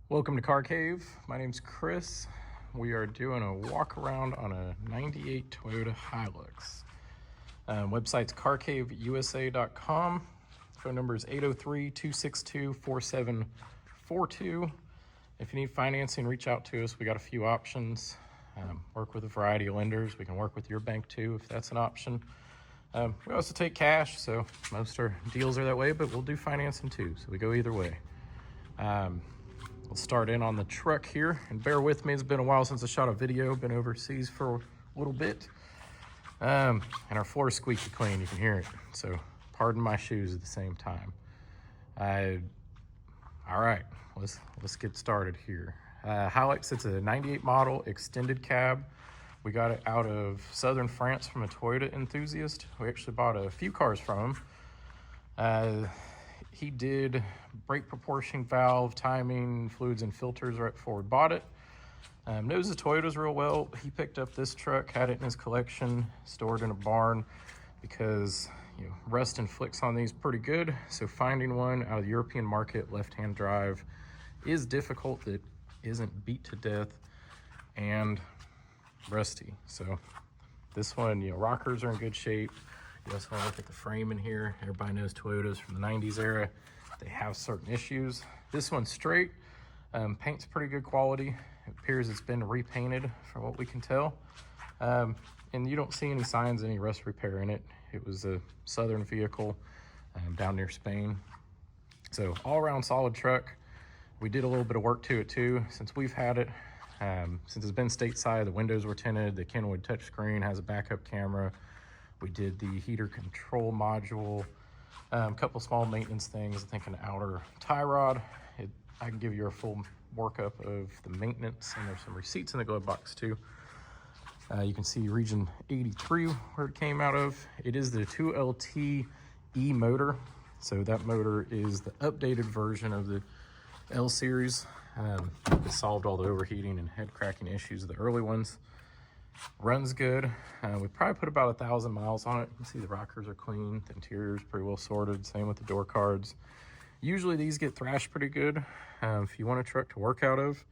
Welcome to Car Cave. My name's Chris. We are doing a walk around on a 98 Toyota Hilux. Website's carcaveusa.com. Phone number is 803-262-4742. If you need financing, reach out to us. We got a few options. Work with a variety of lenders. We can work with your bank too if that's an option. We also take cash, so most our deals are that way, but we'll do financing too, so we go either way. We'll start in on the truck here, and bear with me, it's been a while since I shot a video, been overseas for a little bit. And our floor is squeaky clean, you can hear it, so pardon my shoes at the same time. All right, let's get started here. Hilux, it's a 98 model extended cab. We got it out of southern France from a Toyota enthusiast. We actually bought a few cars from him. He did brake proportion valve, timing, fluids, and filters right before we bought it. Knows the Toyotas real well. He picked up this truck, had it in his collection, stored in a barn because rust and flicks on these pretty good. So finding one out of the European market, left-hand drive, is difficult. That isn't beat to death and rusty. So this one, rockers are in good shape. You also want to look at the frame in here. Everybody knows Toyotas from the 90s era. They have certain issues. This one's straight. Paint's pretty good quality. It appears it's been repainted from what we can tell. And you don't see any signs of any rust repair in it. It was a southern vehicle down near Spain. So all around solid truck. We did a little bit of work to it too since we've had it. Since it's been stateside, the windows were tinted. The Kenwood touchscreen has a backup camera. We did the heater control module, a couple small maintenance things. I think an outer tie rod. I can give you a full workup of the maintenance, and there's some receipts in the glove box too. You can see region 83 where it came out of. It is the 2LT E motor. So that motor is the updated version of the L series. It solved all the overheating and head cracking issues of the early ones. Runs good. We probably put about 1,000 miles on it. You can see the rockers are clean. The interior is pretty well sorted. Same with the door cards. Usually these get thrashed pretty good. If you want a truck to work out of,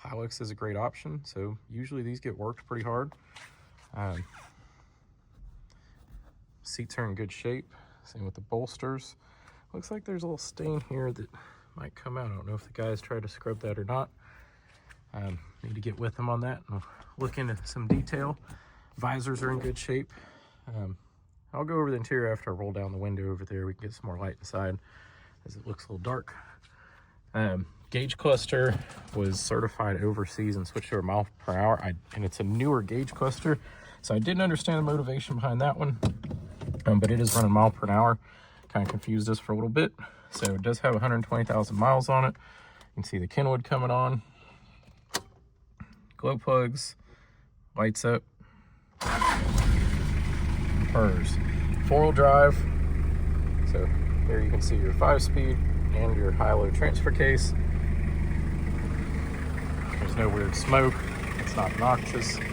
Hilux is a great option. So usually these get worked pretty hard. Seats are in good shape. Same with the bolsters. Looks like there's a little stain here that might come out. I don't know if the guys tried to scrub that or not. Need to get with them on that and look into some detail. Visors are in good shape. I'll go over the interior after I roll down the window over there. We can get some more light inside as it looks a little dark. Gauge cluster was certified overseas and switched to a mile per hour. And it's a newer gauge cluster, so I didn't understand the motivation behind that one. But it is running mile per hour. Kind of confused us for a little bit. So it does have 120,000 miles on it. You can see the Kenwood coming on. Glow plugs, lights up, PERS. 4-wheel drive. So here you can see your 5-speed and your high-low transfer case. There's no weird smoke. It's not noxious. You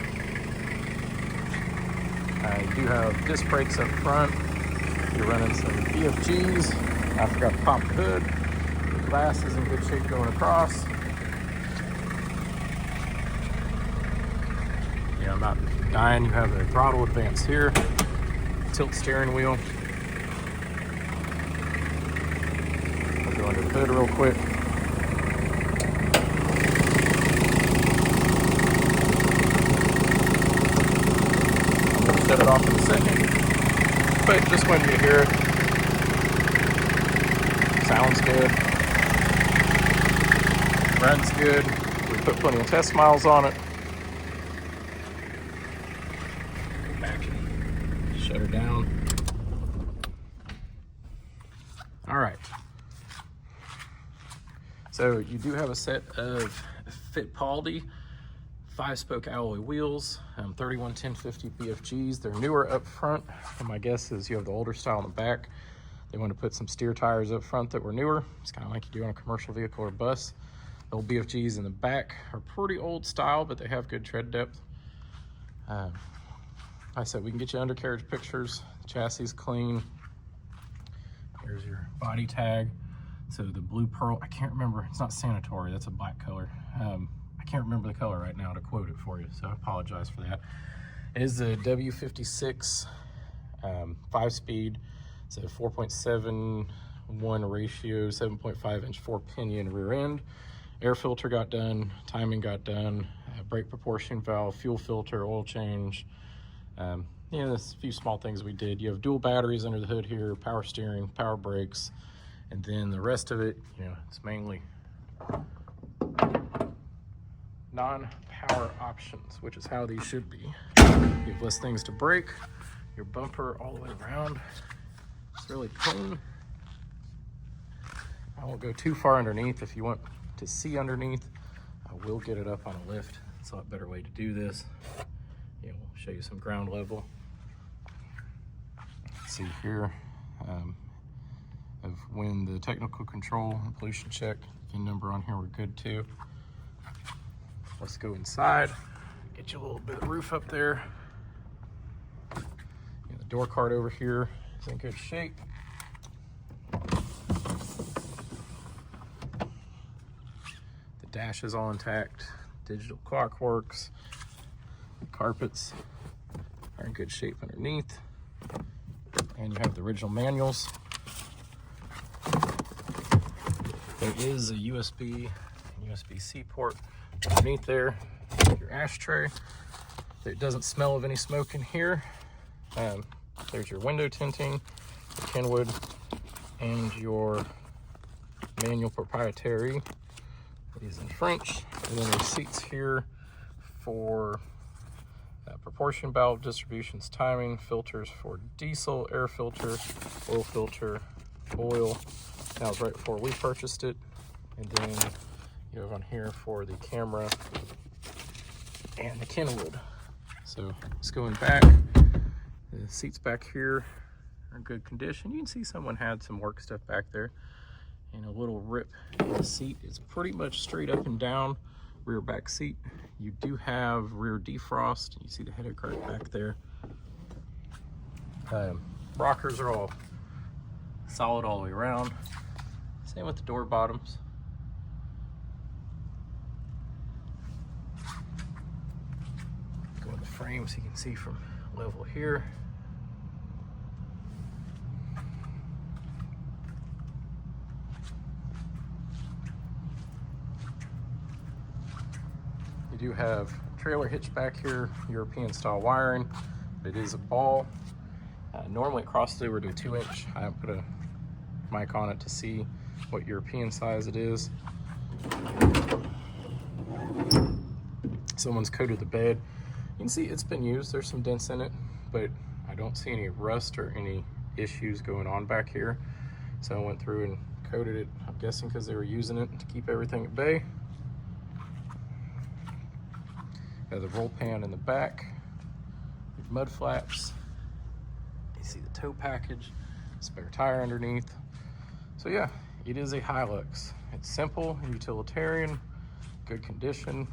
do have disc brakes up front. You're running some BFGs. I forgot to pop the hood. The glass is in good shape going across. I'm not dying. You have a throttle advance here, tilt steering wheel. I'll go under the hood real quick. I'm going to shut it off in a second, but just when you hear it, sounds good, runs good. We put plenty of test miles on it. Shut her down. All right. So you do have a set of Fittipaldi 5-spoke alloy wheels, 31-10-50 BFGs. They're newer up front. And my guess is you have the older style in the back. They want to put some steer tires up front that were newer. It's kind of like you do on a commercial vehicle or bus. The old BFGs in the back are pretty old style, but they have good tread depth. I said we can get you undercarriage pictures. The chassis is clean. Here's your body tag. So the blue pearl, I can't remember, it's not sanitary, that's a black color. I can't remember the color right now to quote it for you, so I apologize for that. It is a W56 5-speed. It's a 4.71 ratio, 7.5 inch 4-pinion rear end. Air filter got done, timing got done, brake proportion valve, fuel filter, oil change. You know, there's a few small things we did. You have dual batteries under the hood here, power steering, power brakes, and then the rest of it, you know, it's mainly non-power options, which is how these should be. You have less things to brake, your bumper all the way around. It's really clean. I won't go too far underneath. If you want to see underneath, I will get it up on a lift. It's a lot better way to do this. Yeah, we'll show you some ground level. Let's see here, of when the technical control and pollution check, VIN number on here, we're good too. Let's go inside, get you a little bit of roof up there. The door card over here is in good shape. The dash is all intact. Digital clock works. The carpets are in good shape underneath. And you have the original manuals. There is a USB and USB-C port underneath there. Your ashtray. It doesn't smell of any smoke in here. There's your window tinting, your Kenwood, and your manual proprietary. It is in French. And then there's seats here for proportion valve, distributions, timing, filters for diesel, air filter, oil filter, oil. That was right before we purchased it. And then you have on here for the camera and the Kenwood. So let's go in back. The seats back here are in good condition. You can see someone had some work stuff back there. And a little rip in the seat. It's pretty much straight up and down rear back seat. You do have rear defrost. You see the header cart back there. Rockers are all solid all the way around. Same with the door bottoms. Go in the frame so you can see from level here. You do have trailer hitch back here, European style wiring. It is a ball. Normally it crosses over to a 2-inch. I haven't put a mic on it to see what European size it is. Someone's coated the bed. You can see it's been used. There's some dents in it, but I don't see any rust or any issues going on back here. So I went through and coated it, I'm guessing because they were using it to keep everything at bay. Got the roll pan in the back, mud flaps. You see the tow package, spare tire underneath. So yeah, it is a Hilux. It's simple, utilitarian, good condition,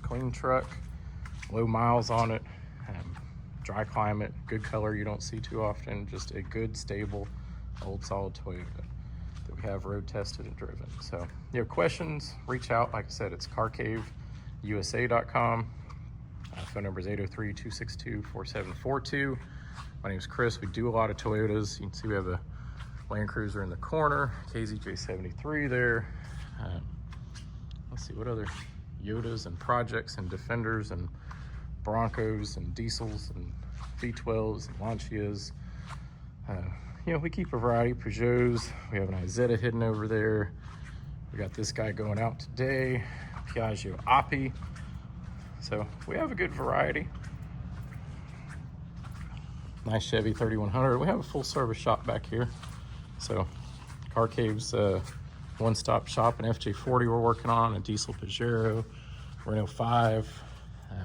clean truck, low miles on it, dry climate, good color you don't see too often, just a good, stable, old solid Toyota that we have road tested and driven. So if you have questions, reach out. Like I said, it's carcaveusa.com. Phone number is 803-262-4742. My name is Chris. We do a lot of Toyotas. You can see we have a Land Cruiser in the corner, KZJ73 there. Let's see, what other Yodas and Projects and Defenders and Broncos and Diesels and V12s and Lancias. You know, we keep a variety of Peugeots. We have an Isetta hidden over there. We got this guy going out today, Piaggio Oppi. So we have a good variety. Nice Chevy 3100. We have a full service shop back here. So Car Cave's one-stop shop, an FJ40 we're working on, a diesel Pajero, Renault 5.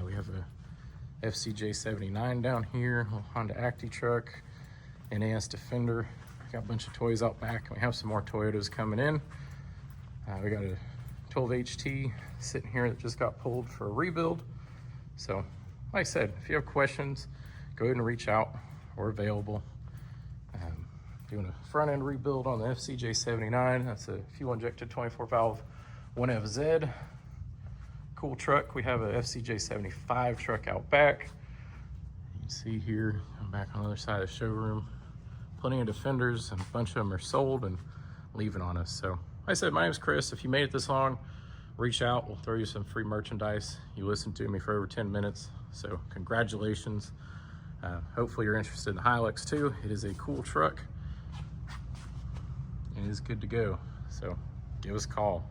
We have a FCJ79 down here, a Honda Acti truck, an AS Defender. We got a bunch of toys out back, and we have some more Toyotas coming in. We got a 12 HT sitting here that just got pulled for a rebuild. So like I said, if you have questions, go ahead and reach out. We're available. Doing a front end rebuild on the FCJ79. That's a fuel injected 24 valve 1FZ. Cool truck. We have a FCJ75 truck out back. You can see here, I'm back on the other side of the showroom. Plenty of Defenders, and a bunch of them are sold and leaving on us. So like I said, my name's Chris. If you made it this long, reach out. We'll throw you some free merchandise. You listened to me for over 10 minutes, so congratulations. Hopefully you're interested in the Hilux too. It is a cool truck. It is good to go. So give us a call.